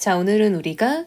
자, 오늘은 우리가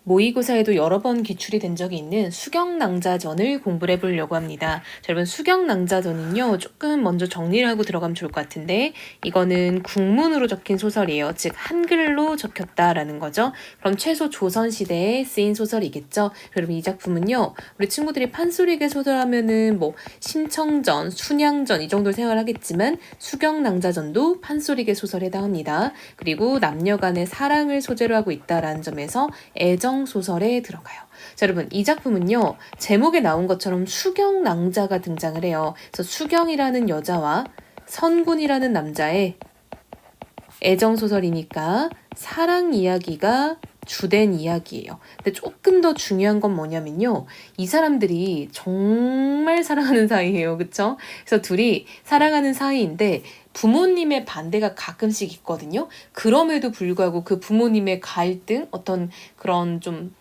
모의고사에도 여러 번 기출이 된 적이 있는 수경낭자전을 공부를 해보려고 합니다. 자, 여러분 수경낭자전은요, 조금 먼저 정리를 하고 들어가면 좋을 것 같은데, 이거는 국문으로 적힌 소설이에요. 즉 한글로 적혔다라는 거죠. 그럼 최소 조선시대에 쓰인 소설이겠죠. 여러분 이 작품은요, 우리 친구들이 판소리계 소설하면은 뭐 신청전, 순양전 이 정도를 생각하겠지만 수경낭자전도 판소리계 소설에 해당합니다. 그리고 남녀 간의 사랑을 소재로 하고 있다라는 점에서 애정 소설에 들어가요. 자, 여러분 이 작품은요, 제목에 나온 것처럼 수경낭자가 등장을 해요. 그래서 수경이라는 여자와 선군이라는 남자의 애정 소설이니까 사랑 이야기가 주된 이야기예요. 근데 조금 더 중요한 건 뭐냐면요, 이 사람들이 정말 사랑하는 사이예요. 그쵸? 그래서 둘이 사랑하는 사이인데 부모님의 반대가 가끔씩 있거든요. 그럼에도 불구하고 그 부모님의 갈등, 어떤 그런 좀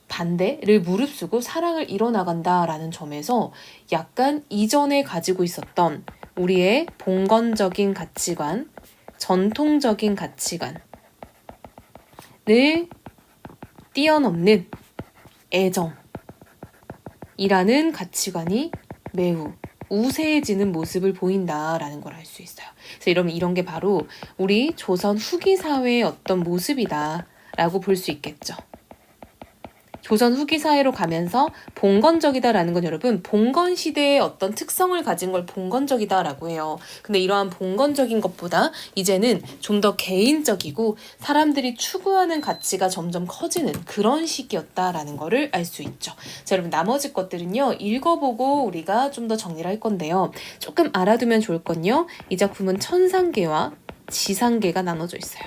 반대를 무릅쓰고 사랑을 이뤄나간다라는 점에서 약간 이전에 가지고 있었던 우리의 봉건적인 가치관, 전통적인 가치관을 뛰어넘는 애정이라는 가치관이 매우 우세해지는 모습을 보인다라는 걸 알 수 있어요. 그래서 이런 게 바로 우리 조선 후기 사회의 어떤 모습이다라고 볼 수 있겠죠. 조선 후기 사회로 가면서 봉건적이다라는 건 여러분 봉건 시대의 어떤 특성을 가진 걸 봉건적이다라고 해요. 근데 이러한 봉건적인 것보다 이제는 좀 더 개인적이고 사람들이 추구하는 가치가 점점 커지는 그런 시기였다라는 거를 알 수 있죠. 자, 여러분 나머지 것들은요, 읽어보고 우리가 좀 더 정리를 할 건데요. 조금 알아두면 좋을 건요, 이 작품은 천상계와 지상계가 나눠져 있어요.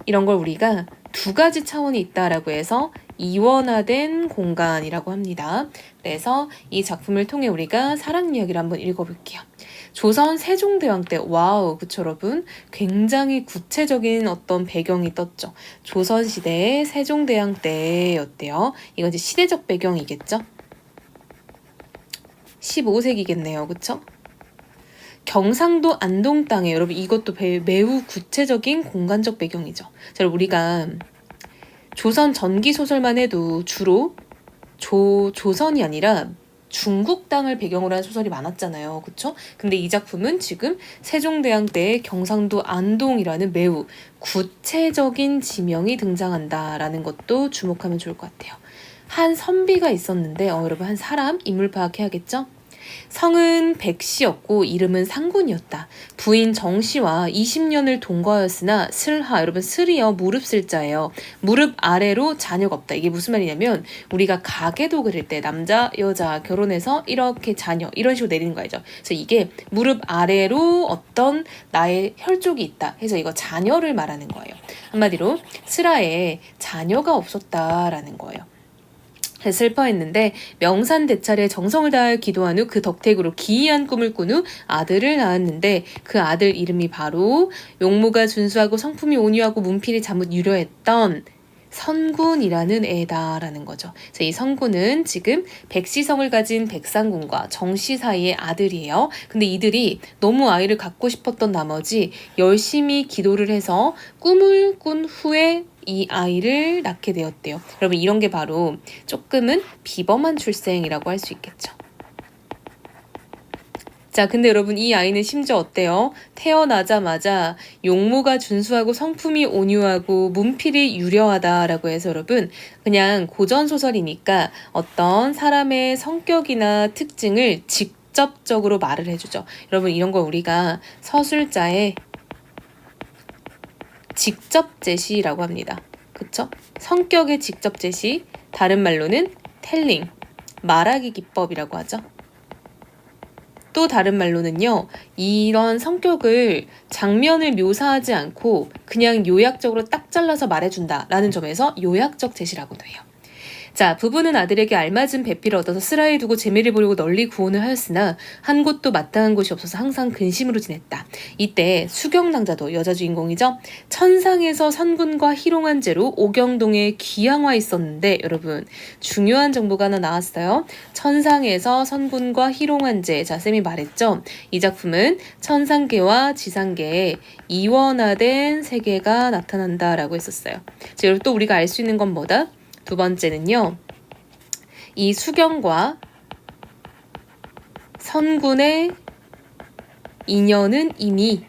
이런 걸 우리가 두 가지 차원이 있다라고 해서 이원화된 공간이라고 합니다. 그래서 이 작품을 통해 우리가 사랑 이야기를 한번 읽어볼게요. 조선 세종대왕 때, 와우, 그쵸 여러분? 굉장히 구체적인 어떤 배경이 떴죠. 조선시대의 세종대왕 때였대요. 이건 이제 시대적 배경이겠죠? 15세기겠네요. 그쵸? 경상도 안동 땅에, 여러분 이것도 매우 구체적인 공간적 배경이죠. 자, 우리가 조선 전기 소설만 해도 주로 조선이 아니라 중국 땅을 배경으로 한 소설이 많았잖아요. 그쵸? 근데 이 작품은 지금 세종대왕 때의 경상도 안동이라는 매우 구체적인 지명이 등장한다라는 것도 주목하면 좋을 것 같아요. 한 선비가 있었는데, 여러분 한 사람, 인물 파악해야겠죠? 성은 백씨였고 이름은 상군이었다. 부인 정씨와 20년을 동거하였으나 슬하, 여러분 슬이요 무릎 슬자예요. 무릎 아래로 자녀가 없다. 이게 무슨 말이냐면 우리가 가계도 그릴 때 남자 여자 결혼해서 이렇게 자녀 이런 식으로 내리는 거 알죠. 그래서 이게 무릎 아래로 어떤 나의 혈족이 있다 해서 이거 자녀를 말하는 거예요. 한마디로 슬하에 자녀가 없었다라는 거예요. 슬퍼했는데 명산대찰에 정성을 다해 기도한 후 그 덕택으로 기이한 꿈을 꾼 후 아들을 낳았는데 그 아들 이름이 바로 용모가 준수하고 성품이 온유하고 문필이 자뭇 유려했던 선군이라는 애다라는 거죠. 그래서 이 선군은 지금 백시성을 가진 백상군과 정씨 사이의 아들이에요. 근데 이들이 너무 아이를 갖고 싶었던 나머지 열심히 기도를 해서 꿈을 꾼 후에 이 아이를 낳게 되었대요. 여러분 이런 게 바로 조금은 비범한 출생이라고 할 수 있겠죠. 자, 근데 여러분 이 아이는 심지어 어때요? 태어나자마자 용모가 준수하고 성품이 온유하고 문필이 유려하다라고 해서 여러분 그냥 고전소설이니까 어떤 사람의 성격이나 특징을 직접적으로 말을 해주죠. 여러분 이런 걸 우리가 서술자의 직접 제시라고 합니다. 그쵸? 성격의 직접 제시, 다른 말로는 텔링, 말하기 기법이라고 하죠. 또 다른 말로는요, 이런 성격을 장면을 묘사하지 않고 그냥 요약적으로 딱 잘라서 말해준다라는 점에서 요약적 제시라고도 해요. 자, 부부는 아들에게 알맞은 배필을 얻어서 스라에 두고 재미를 보려고 널리 구원을 하였으나 한 곳도 마땅한 곳이 없어서 항상 근심으로 지냈다. 이때 수경낭자도 여자 주인공이죠. 천상에서 선군과 희롱한 죄로 오경동에 귀양와 있었는데 여러분 중요한 정보가 하나 나왔어요. 천상에서 선군과 희롱한 죄. 자, 쌤이 말했죠. 이 작품은 천상계와 지상계에 이원화된 세계가 나타난다라고 했었어요. 자, 또 우리가 알 수 있는 건 뭐다? 두 번째는요. 이 수경과 선군의 인연은 이미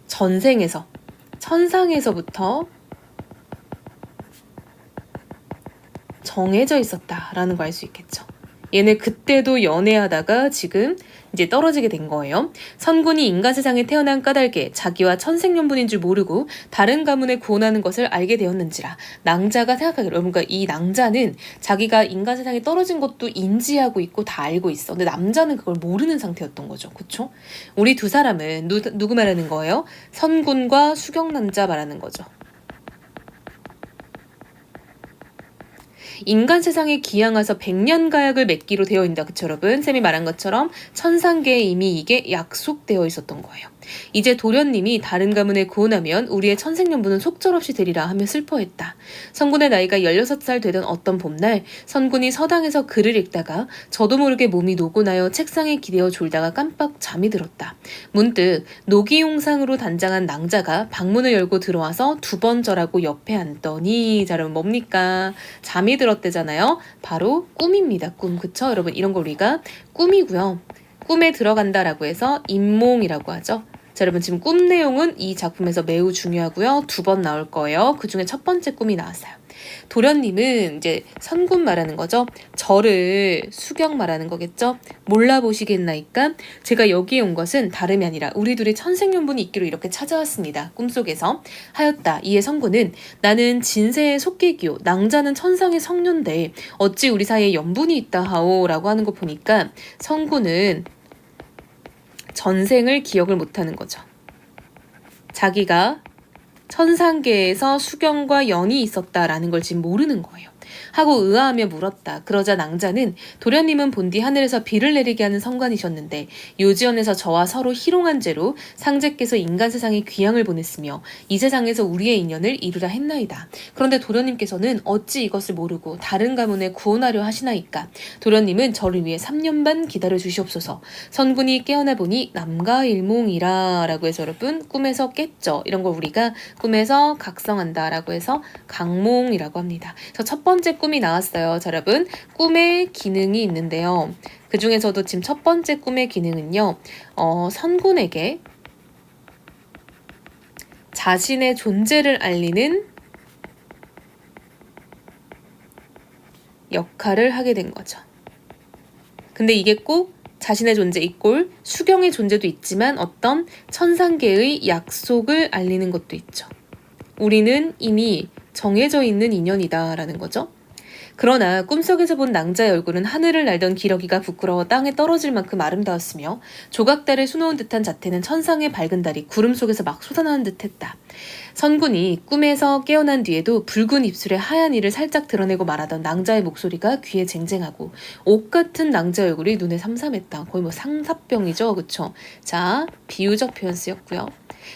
전생에서 천상에서부터 정해져 있었다라는 걸 알 수 있겠죠. 얘네 그때도 연애하다가 지금 이제 떨어지게 된 거예요. 선군이 인간 세상에 태어난 까닭에 자기와 천생연분인 줄 모르고 다른 가문에 구원하는 것을 알게 되었는지라 낭자가 생각하기로 그러니까 이 낭자는 자기가 인간 세상에 떨어진 것도 인지하고 있고 다 알고 있어. 근데 남자는 그걸 모르는 상태였던 거죠. 그쵸? 우리 두 사람은 누구 말하는 거예요? 선군과 수경남자 말하는 거죠. 인간 세상에 기양해서 백년가약을 맺기로 되어 있다. 그쵸 여러분? 쌤이 말한 것처럼 천상계에 이미 이게 약속되어 있었던 거예요. 이제 도련님이 다른 가문에 구원하면 우리의 천생연분은 속절없이 되리라 하며 슬퍼했다. 선군의 나이가 16살 되던 어떤 봄날 선군이 서당에서 글을 읽다가 저도 모르게 몸이 노곤하여 책상에 기대어 졸다가 깜빡 잠이 들었다. 문득 노기용상으로 단장한 낭자가 방문을 열고 들어와서 두 번 절하고 옆에 앉더니 자 여러분 뭡니까? 잠이 들었대잖아요. 바로 꿈입니다. 꿈. 그쵸 여러분? 이런 거 우리가 꿈이고요. 꿈에 들어간다라고 해서 인몽이라고 하죠. 자, 여러분 지금 꿈 내용은 이 작품에서 매우 중요하고요. 두 번 나올 거예요. 그 중에 첫 번째 꿈이 나왔어요. 도련님은 이제 선군 말하는 거죠. 저를 수경 말하는 거겠죠. 몰라보시겠나이까? 제가 여기에 온 것은 다름이 아니라 우리 둘이 천생연분이 있기로 이렇게 찾아왔습니다. 꿈속에서 하였다. 이에 선군은 나는 진세의 속객이요 낭자는 천상의 성녀인데 어찌 우리 사이에 연분이 있다 하오 라고 하는 거 보니까 선군은 전생을 기억을 못하는 거죠. 자기가 천상계에서 수경과 연이 있었다라는 걸 지금 모르는 거예요. 하고 의아하며 물었다. 그러자 낭자는 도련님은 본디 하늘에서 비를 내리게 하는 성관이셨는데 요지연에서 저와 서로 희롱한 죄로 상제께서 인간 세상에 귀양을 보냈으며 이 세상에서 우리의 인연을 이루라 했나이다. 그런데 도련님께서는 어찌 이것을 모르고 다른 가문에 구원하려 하시나이까. 도련님은 저를 위해 3년 반 기다려 주시옵소서. 선군이 깨어나 보니 남가일몽이라 라고 해서 여러분 꿈에서 깼죠. 이런 걸 우리가 꿈에서 각성한다 라고 해서 강몽이라고 합니다. 그래서 첫 번째 꿈이 나왔어요. 자, 여러분 꿈의 기능이 있는데요. 그 중에서도 지금 첫 번째 꿈의 기능은요. 선군에게 자신의 존재를 알리는 역할을 하게 된 거죠. 근데 이게 꼭 자신의 존재 이꼴 수경의 존재도 있지만 어떤 천상계의 약속을 알리는 것도 있죠. 우리는 이미 정해져 있는 인연이다라는 거죠. 그러나 꿈속에서 본 낭자의 얼굴은 하늘을 날던 기러기가 부끄러워 땅에 떨어질 만큼 아름다웠으며 조각달을 수놓은 듯한 자태는 천상의 밝은 달이 구름 속에서 막 솟아나는 듯했다. 선군이 꿈에서 깨어난 뒤에도 붉은 입술에 하얀 이를 살짝 드러내고 말하던 낭자의 목소리가 귀에 쟁쟁하고 옷 같은 낭자의 얼굴이 눈에 삼삼했다. 거의 뭐 상사병이죠. 그쵸? 자, 비유적 표현 쓰였고요.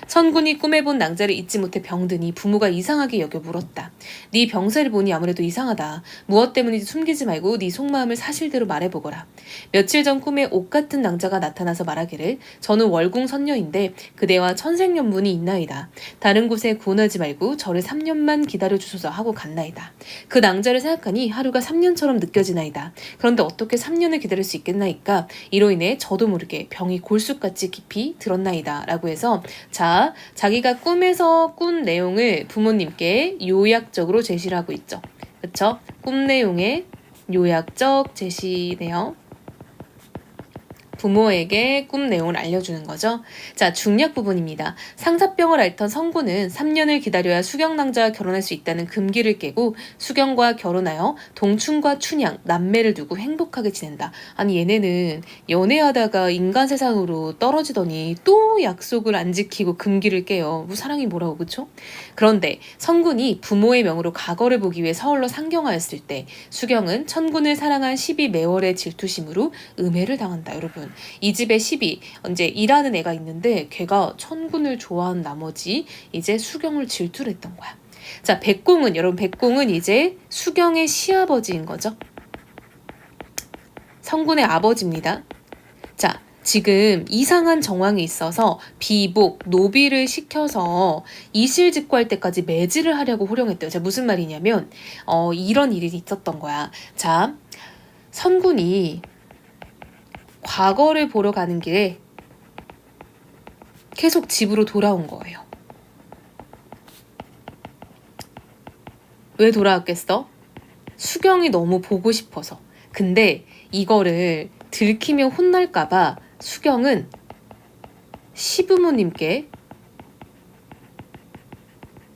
선군이 꿈에 본 낭자를 잊지 못해 병드니 부모가 이상하게 여겨 물었다. 네 병세를 보니 아무래도 이상하다. 무엇 때문인지 숨기지 말고 네 속마음을 사실대로 말해보거라. 며칠 전 꿈에 옷 같은 낭자가 나타나서 말하기를 저는 월궁 선녀인데 그대와 천생연분이 있나이다. 다른 곳에 구원하지 말고 저를 3년만 기다려주소서 하고 갔나이다. 그 낭자를 생각하니 하루가 3년처럼 느껴지나이다. 그런데 어떻게 3년을 기다릴 수 있겠나이까? 이로 인해 저도 모르게 병이 골수같이 깊이 들었나이다. 라고 해서 자, 자기가 꿈에서 꾼 내용을 부모님께 요약적으로 제시를 하고 있죠. 그쵸? 꿈 내용의 요약적 제시네요. 부모에게 꿈 내용을 알려주는 거죠. 자, 중략 부분입니다. 상사병을 앓던 성군은 3년을 기다려야 수경낭자와 결혼할 수 있다는 금기를 깨고 수경과 결혼하여 동춘과 춘향, 남매를 두고 행복하게 지낸다. 아니 얘네는 연애하다가 인간 세상으로 떨어지더니 또 약속을 안 지키고 금기를 깨요. 뭐 사랑이 뭐라고, 그쵸? 그런데 성군이 부모의 명으로 과거를 보기 위해 서울로 상경하였을 때 수경은 천군을 사랑한 12매월의 질투심으로 음해를 당한다. 여러분, 이 집에 12, 이제 일하는 애가 있는데 걔가 천군을 좋아한 나머지 이제 수경을 질투를 했던 거야. 자, 백공은, 여러분, 백공은 이제 수경의 시아버지인 거죠. 성군의 아버지입니다. 자, 지금 이상한 정황이 있어서 비복, 노비를 시켜서 이실직고할 때까지 매질을 하려고 호령했대요. 자, 무슨 말이냐면 이런 일이 있었던 거야. 자, 선군이 과거를 보러 가는 길에 계속 집으로 돌아온 거예요. 왜 돌아왔겠어? 수경이 너무 보고 싶어서. 근데 이거를 들키면 혼날까봐 수경은 시부모님께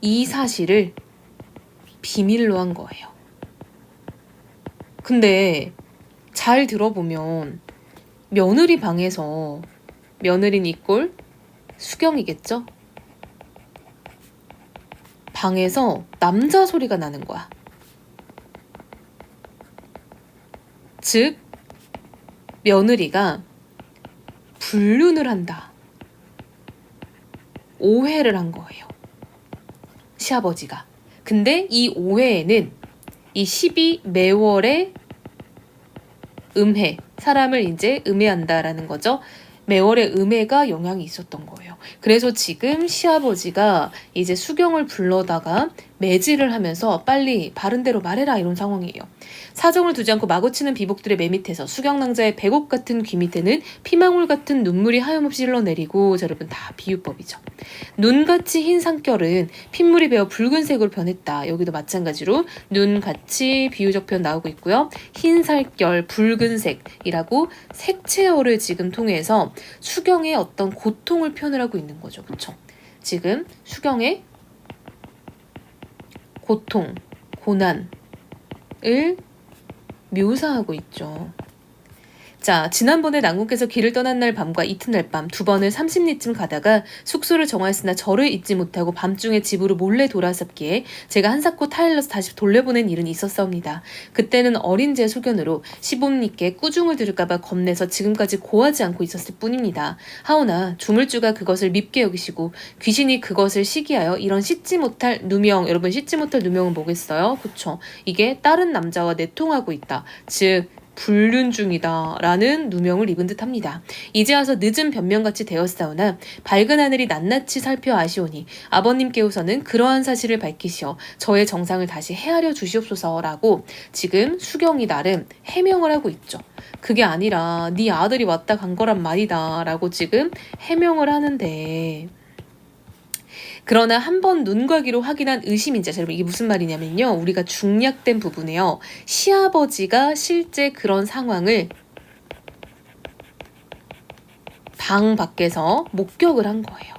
이 사실을 비밀로 한 거예요. 근데 잘 들어보면 며느리 방에서 며느리는 이꼴 수경이겠죠? 방에서 남자 소리가 나는 거야. 즉 며느리가 불륜을 한다. 오해를 한 거예요. 시아버지가. 근데 이 오해에는 이 12매월의 음해, 사람을 이제 음해한다라는 거죠. 매월의 음해가 영향이 있었던 거예요. 그래서 지금 시아버지가 이제 수경을 불러다가 매질을 하면서 빨리 바른 대로 말해라 이런 상황이에요. 사정을 두지 않고 마구 치는 비복들의 매 밑에서 수경낭자의 백옥 같은 귀 밑에는 피망울 같은 눈물이 하염없이 흘러내리고, 자, 여러분 다 비유법이죠. 눈같이 흰 산결은 핏물이 배어 붉은색으로 변했다. 여기도 마찬가지로 눈같이 비유적 표현 나오고 있고요. 흰 살결, 붉은색이라고 색채어를 지금 통해서 수경의 어떤 고통을 표현을 하고 있는 거죠. 그쵸? 지금 수경의 고통, 고난을 묘사하고 있죠. 자, 지난번에 난궁께서 길을 떠난 날 밤과 이튿날 밤 두 번을 30리쯤 가다가 숙소를 정하였으나 저를 잊지 못하고 밤중에 집으로 몰래 돌아섰기에 제가 한사코 타일러서 다시 돌려보낸 일은 있었사옵니다. 그때는 어린 제 소견으로 시부모님께 꾸중을 들을까봐 겁내서 지금까지 고하지 않고 있었을 뿐입니다. 하오나 조물주가 그것을 밉게 여기시고 귀신이 그것을 시기하여 이런 씻지 못할 누명, 여러분 씻지 못할 누명은 뭐겠어요? 그쵸? 이게 다른 남자와 내통하고 있다. 즉 불륜 중이다 라는 누명을 입은 듯합니다. 이제 와서 늦은 변명같이 되었사오나 밝은 하늘이 낱낱이 살펴 아시오니 아버님께서는 그러한 사실을 밝히시어 저의 정상을 다시 헤아려 주시옵소서라고 지금 수경이 나름 해명을 하고 있죠. 그게 아니라 네 아들이 왔다 간 거란 말이다 라고 지금 해명을 하는데, 그러나 한번 눈과 귀로 확인한 의심인자, 여러분 이게 무슨 말이냐면요, 우리가 중략된 부분에요, 시아버지가 실제 그런 상황을 방 밖에서 목격을 한 거예요.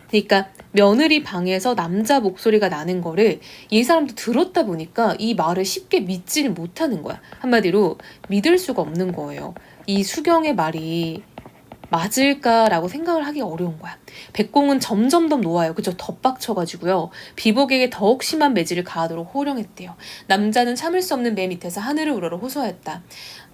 그러니까 며느리 방에서 남자 목소리가 나는 거를 이 사람도 들었다 보니까 이 말을 쉽게 믿지를 못하는 거야. 한마디로 믿을 수가 없는 거예요. 이 수경의 말이 맞을까라고 생각을 하기 어려운 거야. 백공은 점점 더 놓아요. 그죠? 더 빡쳐가지고요. 비복에게 더욱 심한 매질을 가하도록 호령했대요. 남자는 참을 수 없는 매 밑에서 하늘을 우러러 호소하였다.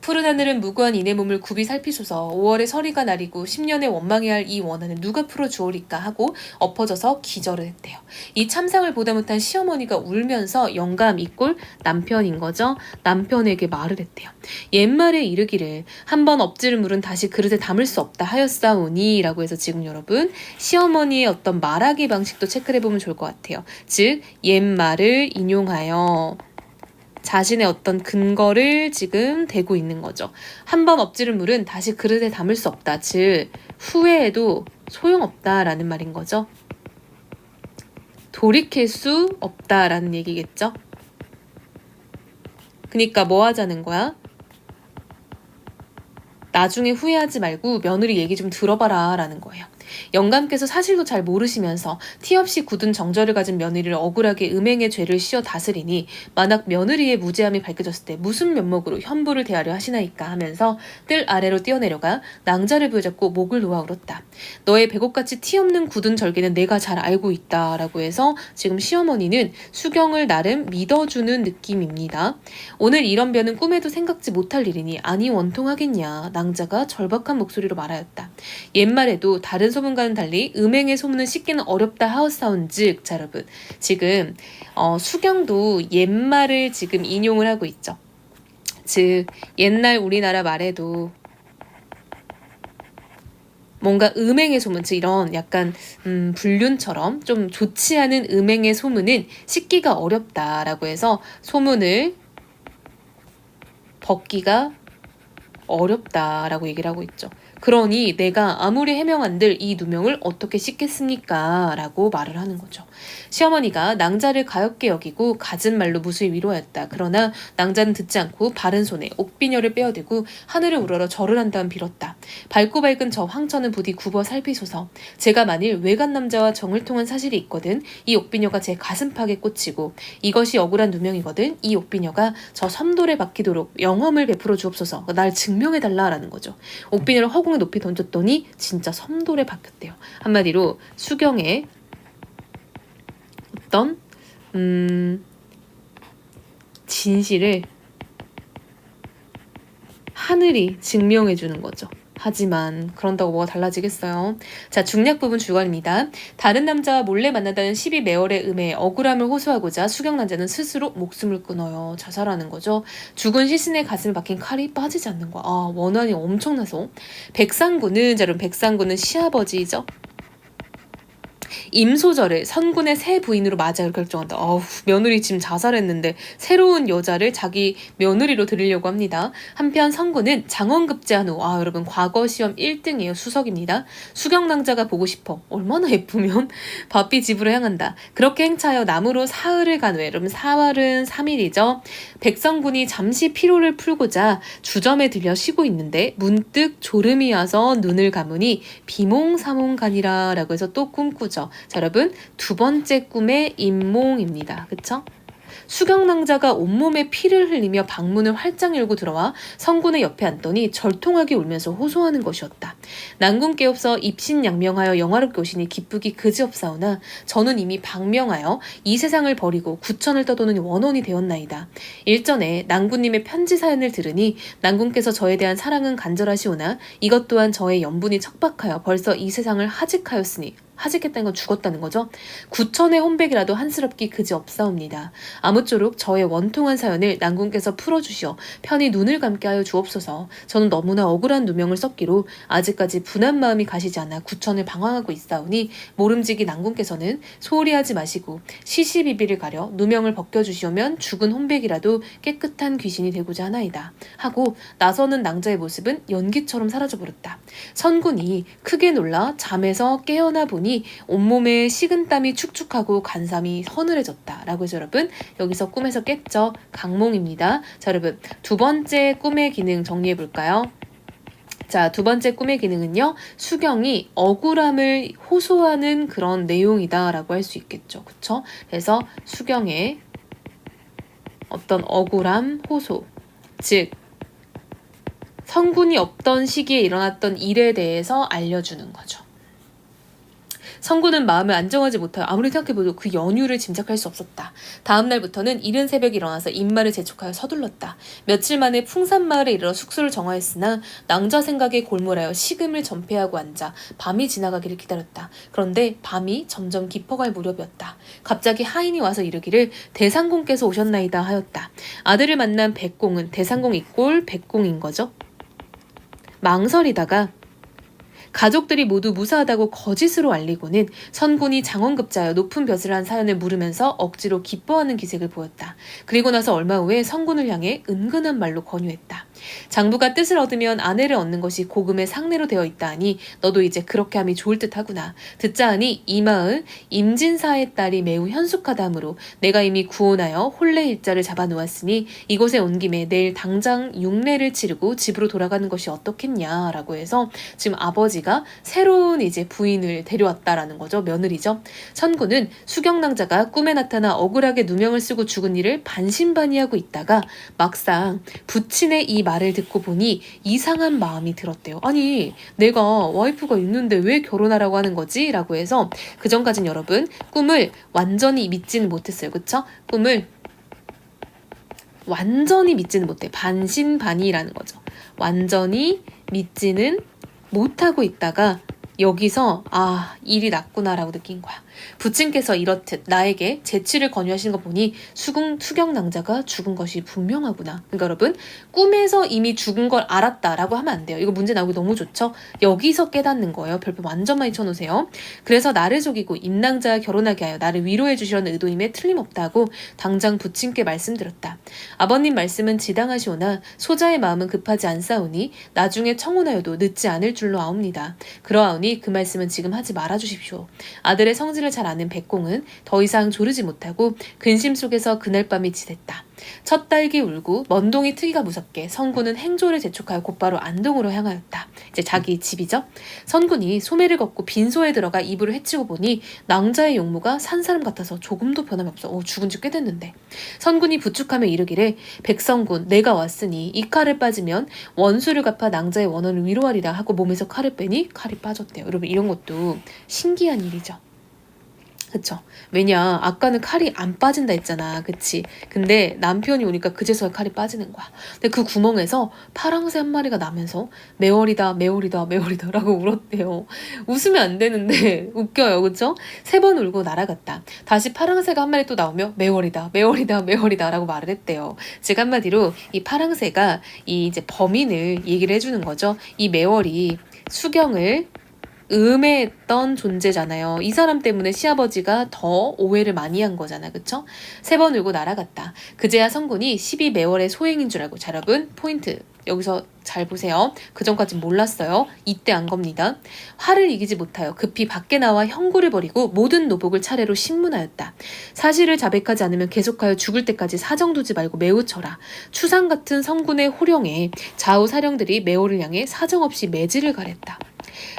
푸른 하늘은 무고한 이내 몸을 굽이 살피소서. 5월에 서리가 나리고 10년에 원망해야 할 이 원한을 누가 풀어주오리까 하고 엎어져서 기절을 했대요. 이 참상을 보다 못한 시어머니가 울면서 영감 이꼴 남편인 거죠. 남편에게 말을 했대요. 옛말에 이르기를 한번 엎지른 물은 다시 그릇에 담을 수 없다 하였사오니 라고 해서 지금 여러분 시어머니의 어떤 말하기 방식도 체크를 해보면 좋을 것 같아요. 즉 옛말을 인용하여 자신의 어떤 근거를 지금 대고 있는 거죠. 한번 엎지른 물은 다시 그릇에 담을 수 없다. 즉 후회해도 소용없다라는 말인 거죠. 돌이킬 수 없다라는 얘기겠죠. 그러니까 뭐 하자는 거야? 나중에 후회하지 말고 며느리 얘기 좀 들어봐라 라는 거예요. 영감께서 사실도 잘 모르시면서 티 없이 굳은 정절을 가진 며느리를 억울하게 음행의 죄를 씌워 다스리니 만약 며느리의 무죄함이 밝혀졌을 때 무슨 면목으로 현부를 대하려 하시나이까 하면서 뜰 아래로 뛰어내려가 낭자를 부여잡고 목을 놓아 울었다. 너의 배꼽같이 티 없는 굳은 절개는 내가 잘 알고 있다 라고 해서 지금 시어머니는 수경을 나름 믿어주는 느낌입니다. 오늘 이런 변은 꿈에도 생각지 못할 일이니 아니 원통하겠냐. 낭자가 절박한 목소리로 말하였다. 옛말에도 다른 소문과는 달리 음행의 소문을 씻기는 어렵다 하였사온즉. 자 여러분 지금 수경도 옛말을 지금 인용을 하고 있죠. 즉 옛날 우리나라 말에도 뭔가 음행의 소문, 즉 이런 약간 불륜처럼 좀 좋지 않은 음행의 소문은 씻기가 어렵다라고 해서 소문을 벗기가 어렵다라고 얘기를 하고 있죠. 그러니 내가 아무리 해명한들 이 누명을 어떻게 씻겠습니까? 라고 말을 하는 거죠. 시어머니가 낭자를 가엾게 여기고 갖은 말로 무수히 위로하였다. 그러나 낭자는 듣지 않고 바른 손에 옥비녀를 빼어들고 하늘을 우러러 절을 한 다음 빌었다. 밝고 밝은 저 황천은 부디 굽어 살피소서. 제가 만일 외간 남자와 정을 통한 사실이 있거든 이 옥비녀가 제 가슴팍에 꽂히고 이것이 억울한 누명이거든 이 옥비녀가 저 섬돌에 박히도록 영험을 베풀어 주옵소서. 날 증명해달라라는 거죠. 옥비녀를 허공에 높이 던졌더니 진짜 섬돌에 박혔대요. 한마디로 수경의 어떤 진실을 하늘이 증명해 주는 거죠. 하지만 그런다고 뭐가 달라지겠어요. 자, 중략 부분 주관입니다. 다른 남자와 몰래 만난다는 12매월의 음에 억울함을 호소하고자 수경 남자는 스스로 목숨을 끊어요. 자살하는 거죠. 죽은 시신의 가슴에 박힌 칼이 빠지지 않는 거야. 원한이 엄청나서. 백상군은, 자, 여러분 백상군은 시아버지죠. 임소절을 선군의 새 부인으로 맞이할 결정한다. 며느리 지금 자살했는데 새로운 여자를 자기 며느리로 들이려고 합니다. 한편 선군은 장원급제한 후 여러분 과거 시험 1등이에요. 수석입니다. 수경낭자가 보고 싶어. 얼마나 예쁘면 바삐 집으로 향한다. 그렇게 행차하여 남으로 사흘을 간 후에 여러분 사흘은 3일이죠. 백성군이 잠시 피로를 풀고자 주점에 들려 쉬고 있는데 문득 졸음이 와서 눈을 감으니 비몽사몽간이라 라고 해서 또 꿈꾸죠. 자, 여러분 두 번째 꿈의 인몽입니다. 그쵸? 수경낭자가 온몸에 피를 흘리며 방문을 활짝 열고 들어와 성군의 옆에 앉더니 절통하게 울면서 호소하는 것이었다. 난군께 없어 입신양명하여 영화롭게 오시니 기쁘기 그지없사오나 저는 이미 방명하여 이 세상을 버리고 구천을 떠도는 원혼이 되었나이다. 일전에 난군님의 편지 사연을 들으니 난군께서 저에 대한 사랑은 간절하시오나 이것 또한 저의 연분이 척박하여 벌써 이 세상을 하직하였으니 하직했다는 건 죽었다는 거죠. 구천의 혼백이라도 한스럽기 그지없사옵니다. 아무쪼록 저의 원통한 사연을 난군께서 풀어주시어 편히 눈을 감게 하여 주옵소서. 저는 너무나 억울한 누명을 썼기로 아직까지 분한 마음이 가시지 않아 구천을 방황하고 있사오니 모름지기 난군께서는 소홀히 하지 마시고 시시비비를 가려 누명을 벗겨주시오면 죽은 혼백이라도 깨끗한 귀신이 되고자 하나이다. 하고 나서는 낭자의 모습은 연기처럼 사라져버렸다. 선군이 크게 놀라 잠에서 깨어나 보니 온몸에 식은땀이 축축하고 간삼이 서늘해졌다. 라고 해서 여러분 여기서 꿈에서 깼죠. 강몽입니다. 자, 여러분 두 번째 꿈의 기능 정리해 볼까요? 자, 두 번째 꿈의 기능은요. 수경이 억울함을 호소하는 그런 내용이다 라고 할 수 있겠죠. 그쵸? 그래서 수경의 어떤 억울함 호소, 즉 성군이 없던 시기에 일어났던 일에 대해서 알려주는 거죠. 성군은 마음을 안정하지 못하여 아무리 생각해봐도 그 연유를 짐작할 수 없었다. 다음 날부터는 이른 새벽에 일어나서 입마를 재촉하여 서둘렀다. 며칠 만에 풍산마을에 이르러 숙소를 정하였으나 낭자 생각에 골몰하여 식음을 전폐하고 앉아 밤이 지나가기를 기다렸다. 그런데 밤이 점점 깊어갈 무렵이었다. 갑자기 하인이 와서 이르기를 대상공께서 오셨나이다 하였다. 아들을 만난 백공은 대상공 이꼴 백공인 거죠. 망설이다가 가족들이 모두 무사하다고 거짓으로 알리고는 선군이 장원급자여 높은 벼슬을 한 사연을 물으면서 억지로 기뻐하는 기색을 보였다. 그리고 나서 얼마 후에 선군을 향해 은근한 말로 권유했다. 장부가 뜻을 얻으면 아내를 얻는 것이 고금의 상례로 되어 있다 하니 너도 이제 그렇게 함이 좋을 듯 하구나. 듣자 하니 이 마을 임진사의 딸이 매우 현숙하다 하므로 내가 이미 구혼하여 혼례 일자를 잡아놓았으니 이곳에 온 김에 내일 당장 융례를 치르고 집으로 돌아가는 것이 어떻겠냐라고 해서 지금 아버지가 새로운 이제 부인을 데려왔다라는 거죠. 며느리죠. 선구는 수경낭자가 꿈에 나타나 억울하게 누명을 쓰고 죽은 일을 반신반의하고 있다가 막상 부친의 이 말을 듣고 보니 이상한 마음이 들었대요. 아니 내가 와이프가 있는데 왜 결혼하라고 하는 거지? 라고 해서 그전까진 여러분 꿈을 완전히 믿지는 못했어요. 그쵸? 꿈을 완전히 믿지는 못해. 반신반의라는 거죠. 완전히 믿지는 못하고 있다가 여기서 일이 났구나라고 느낀 거야. 부친께서 이렇듯 나에게 재취를 권유하시는 거 보니 수경낭자가 죽은 것이 분명하구나. 그러니까 여러분 꿈에서 이미 죽은 걸 알았다라고 하면 안 돼요. 이거 문제 나오기 너무 좋죠. 여기서 깨닫는 거예요. 별표 완전 많이 쳐놓으세요. 그래서 나를 속이고 임낭자와 결혼하게 하여 나를 위로해 주시려는 의도임에 틀림없다고 당장 부친께 말씀드렸다. 아버님 말씀은 지당하시오나 소자의 마음은 급하지 않사오니 나중에 청혼하여도 늦지 않을 줄로 아옵니다. 그러하오니 그 말씀은 지금 하지 말아주십시오. 아들의 성질을 잘 아는 백공은 더 이상 조르지 못하고 근심 속에서 그날 밤이 지냈다. 첫 딸기 울고 먼동이 트기가 무섭게 선군은 행조를 재촉하여 곧바로 안동으로 향하였다. 이제 자기 집이죠. 선군이 소매를 걷고 빈소에 들어가 이불을 헤치고 보니 낭자의 용모가 산 사람 같아서 조금도 변함이 없어. 죽은 지 꽤 됐는데. 선군이 부축하며 이르기를 백성군 내가 왔으니 이 칼을 빠지면 원수를 갚아 낭자의 원혼을 위로하리라 하고 몸에서 칼을 빼니 칼이 빠졌대요. 여러분 이런 것도 신기한 일이죠. 그쵸? 왜냐 아까는 칼이 안 빠진다 했잖아. 그치? 근데 남편이 오니까 그제서야 칼이 빠지는 거야. 근데 그 구멍에서 파랑새 한 마리가 나면서 매월이다 매월이다 매월이다 라고 울었대요. 웃으면 안 되는데 웃겨요. 그쵸? 3번 울고 날아갔다. 다시 파랑새가 한 마리 또 나오며 매월이다 매월이다 매월이다 라고 말을 했대요. 즉 한마디로 이 파랑새가 이 이제 범인을 얘기를 해주는 거죠. 이 매월이 수경을 음해했던 존재잖아요. 이 사람 때문에 시아버지가 더 오해를 많이 한 거잖아. 그쵸? 3번 울고 날아갔다. 그제야 성군이 12매월의 소행인 줄 알고. 자 여러분 포인트 여기서 잘 보세요. 그전까진 몰랐어요. 이때 안 겁니다. 화를 이기지 못하여 급히 밖에 나와 형구를 버리고 모든 노복을 차례로 신문하였다. 사실을 자백하지 않으면 계속하여 죽을 때까지 사정두지 말고 매우 쳐라. 추상 같은 성군의 호령에 좌우 사령들이 매월을 향해 사정없이 매질을 가렸다.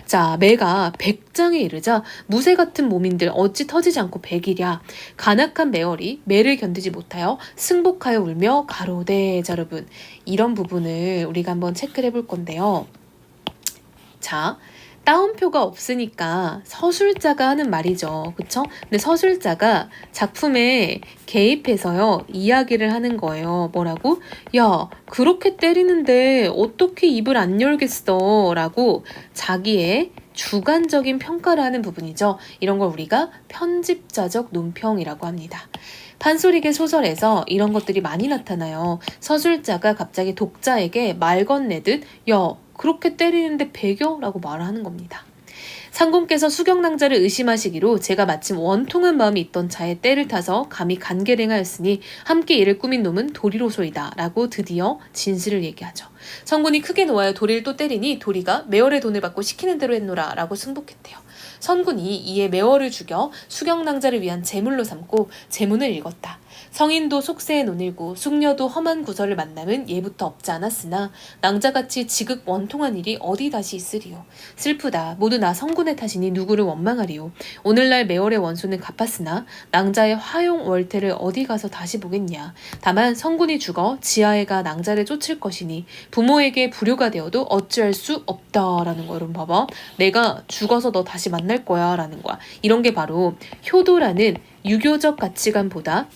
자, 매가 100장에 이르자 무쇠 같은 몸인들 어찌 터지지 않고 백이랴. 간악한 매월이 매를 견디지 못하여 승복하여 울며 가로되. 자, 여러분 이런 부분을 우리가 한번 체크를 해볼 건데요. 자, 따옴표가 없으니까 서술자가 하는 말이죠. 그쵸? 근데 서술자가 작품에 개입해서요, 이야기를 하는 거예요. 뭐라고? 야, 그렇게 때리는데 어떻게 입을 안 열겠어? 라고 자기의 주관적인 평가를 하는 부분이죠. 이런 걸 우리가 편집자적 논평이라고 합니다. 판소리계 소설에서 이런 것들이 많이 나타나요. 서술자가 갑자기 독자에게 말 건네듯 야, 그렇게 때리는데 배겨? 라고 말하는 겁니다. 상공께서 수경낭자를 의심하시기로 제가 마침 원통한 마음이 있던 자의 때를 타서 감히 간계랭하였으니 함께 이를 꾸민 놈은 도리로소이다 라고 드디어 진실을 얘기하죠. 성군이 크게 놓아여 도리를 또 때리니 도리가 매월의 돈을 받고 시키는 대로 했노라 라고 승복했대요. 선군이 이에 매월을 죽여 수경낭자를 위한 제물로 삼고 제문을 읽었다. 성인도 속세에 논일고 숙녀도 험한 구설을 만남은 예부터 없지 않았으나 낭자같이 지극 원통한 일이 어디 다시 있으리요. 슬프다. 모두 나 성군의 탓이니 누구를 원망하리요. 오늘날 매월의 원수는 갚았으나 낭자의 화용 월태를 어디 가서 다시 보겠냐. 다만 성군이 죽어 지하에가 낭자를 쫓을 것이니 부모에게 불효가 되어도 어찌할 수 없다라는 거. 여러분 봐봐. 내가 죽어서 너 다시 만날 거야 라는 거야. 이런 게 바로 효도라는 유교적 가치관보다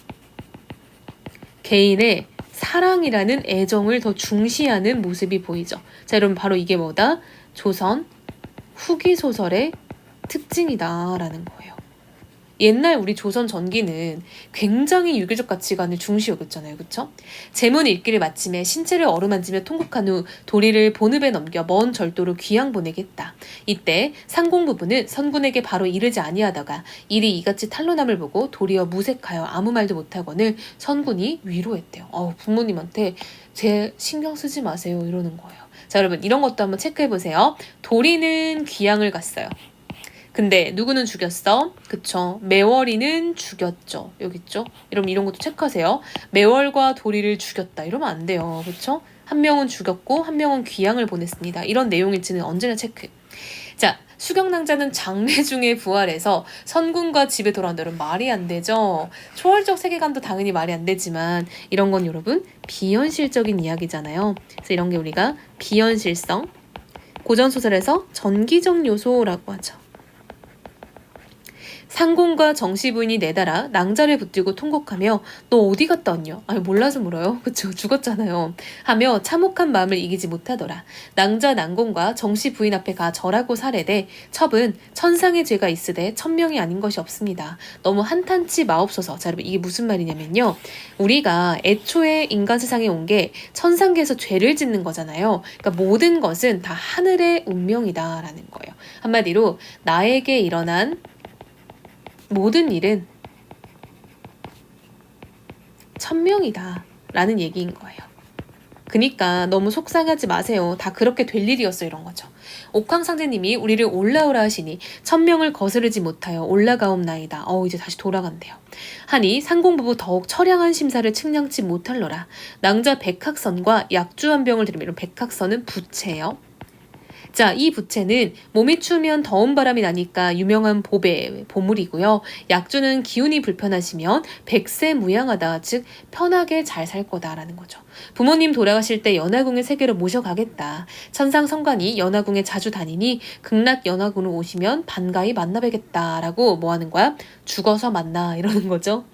개인의 사랑이라는 애정을 더 중시하는 모습이 보이죠. 자, 여러분 바로 이게 뭐다? 조선 후기 소설의 특징이다라는 거예요. 옛날 우리 조선 전기는 굉장히 유교적 가치관을 중시여겼잖아요. 그쵸? 제문 읽기를 마침에 신체를 어루만지며 통곡한 후 도리를 본읍에 넘겨 먼 절도로 귀양 보내겠다. 이때 상공 부부는 선군에게 바로 이르지 아니하다가 일이 이같이 탄로남을 보고 도리어 무색하여 아무 말도 못하거늘 선군이 위로했대요. 부모님한테 제 신경 쓰지 마세요 이러는 거예요. 자, 여러분 이런 것도 한번 체크해보세요. 도리는 귀양을 갔어요. 근데 누구는 죽였어? 그쵸. 매월이는 죽였죠. 여기 있죠? 이런 것도 체크하세요. 매월과 도리를 죽였다. 이러면 안 돼요. 그쵸? 한 명은 죽였고 한 명은 귀양을 보냈습니다. 이런 내용일지는 언제나 체크. 자, 수경낭자는 장례 중에 부활해서 선군과 집에 돌아온다. 여러분 말이 안 되죠. 초월적 세계관도 당연히 말이 안 되지만 이런 건 여러분 비현실적인 이야기잖아요. 그래서 이런 게 우리가 비현실성, 고전소설에서 전기적 요소라고 하죠. 상공과 정씨 부인이 내달아 낭자를 붙들고 통곡하며 너 어디 갔다 왔냐? 아니 몰라서 물어요. 그쵸 죽었잖아요. 하며 참혹한 마음을 이기지 못하더라. 낭자 난공과 정씨 부인 앞에 가 절하고 살해되 첩은 천상의 죄가 있으되 천명이 아닌 것이 없습니다. 너무 한탄치 마옵소서. 자 여러분 이게 무슨 말이냐면요. 우리가 애초에 인간 세상에 온 게 천상계에서 죄를 짓는 거잖아요. 그러니까 모든 것은 다 하늘의 운명이다라는 거예요. 한마디로 나에게 일어난 모든 일은 천명이다 라는 얘기인 거예요. 그러니까 너무 속상하지 마세요. 다 그렇게 될 일이었어 이런 거죠. 옥황상제님이 우리를 올라오라 하시니 천명을 거스르지 못하여 올라가옵나이다. 이제 다시 돌아간대요. 하니 상공부부 더욱 처량한 심사를 측량치 못할러라. 낭자 백학선과 약주 한 병을 드리면 백학선은 부채예요. 자, 이 부채는 몸이 추우면 더운 바람이 나니까 유명한 보물이고요. 약주는 기운이 불편하시면 백세무양하다, 즉 편하게 잘 살 거다라는 거죠. 부모님 돌아가실 때 연화궁의 세계로 모셔가겠다. 천상 성관이 연화궁에 자주 다니니 극락 연화궁으로 오시면 반가이 만나뵙겠다라고 뭐 하는 거야? 죽어서 만나 이러는 거죠.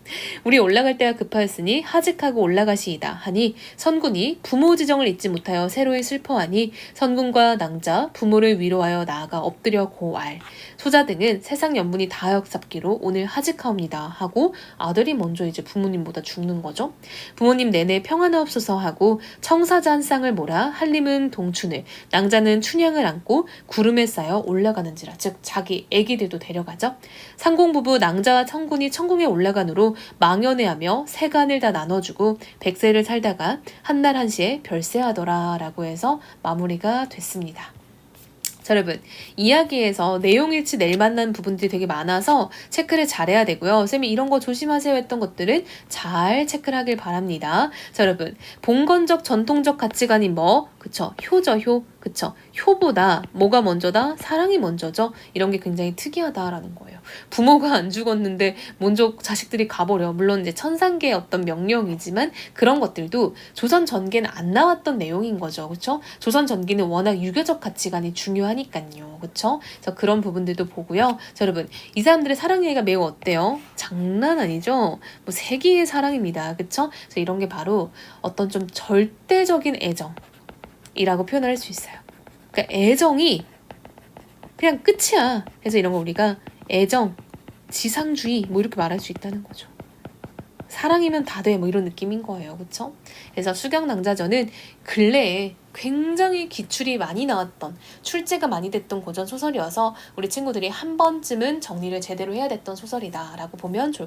우리 올라갈 때가 급하였으니 하직하고 올라가시이다 하니 선군이 부모 지정을 잊지 못하여 새로이 슬퍼하니 선군과 낭자 부모를 위로하여 나아가 엎드려 고알. 소자 등은 세상 연분이 다역삽기로 오늘 하직하옵니다 하고 아들이 먼저 이제 부모님보다 죽는 거죠. 부모님 내내 평안하옵소서 하고 청사자 한 쌍을 몰아 한림은 동춘을 낭자는 춘향을 안고 구름에 쌓여 올라가는지라. 즉 자기 애기들도 데려가죠. 상공부부 낭자와 천군이 천궁에 올라간 후로 망연회하며 세간을 다 나눠주고 백세를 살다가 한날 한시에 별세하더라 라고 해서 마무리가 됐습니다. 자, 여러분 이야기에서 내용일치 낼 만난 부분들이 되게 많아서 체크를 잘해야 되고요. 쌤이 이런 거 조심하세요 했던 것들은 잘 체크를 하길 바랍니다. 자, 여러분 봉건적 전통적 가치관이 뭐? 그쵸? 효죠, 효. 그쵸? 효보다 뭐가 먼저다? 사랑이 먼저죠. 이런 게 굉장히 특이하다라는 거예요. 부모가 안 죽었는데 먼저 자식들이 가버려. 물론 이제 천상계의 어떤 명령이지만 그런 것들도 조선 전기는 안 나왔던 내용인 거죠. 그쵸? 조선 전기는 워낙 유교적 가치관이 중요하니까요. 그쵸? 그래서 그런 부분들도 보고요. 자, 여러분 이 사람들의 사랑 얘기가 매우 어때요? 장난 아니죠? 뭐 세기의 사랑입니다. 그쵸? 그래서 이런 게 바로 어떤 좀 절대적인 애정 이라고 표현을 할 수 있어요. 그러니까 애정이 그냥 끝이야. 그래서 이런 거 우리가 애정, 지상주의 뭐 이렇게 말할 수 있다는 거죠. 사랑이면 다 돼 뭐 이런 느낌인 거예요. 그쵸? 그래서 수경낭자전은 근래에 굉장히 기출이 많이 나왔던 출제가 많이 됐던 고전 소설이어서 우리 친구들이 한 번쯤은 정리를 제대로 해야 됐던 소설이다 라고 보면 좋을 것 같아요.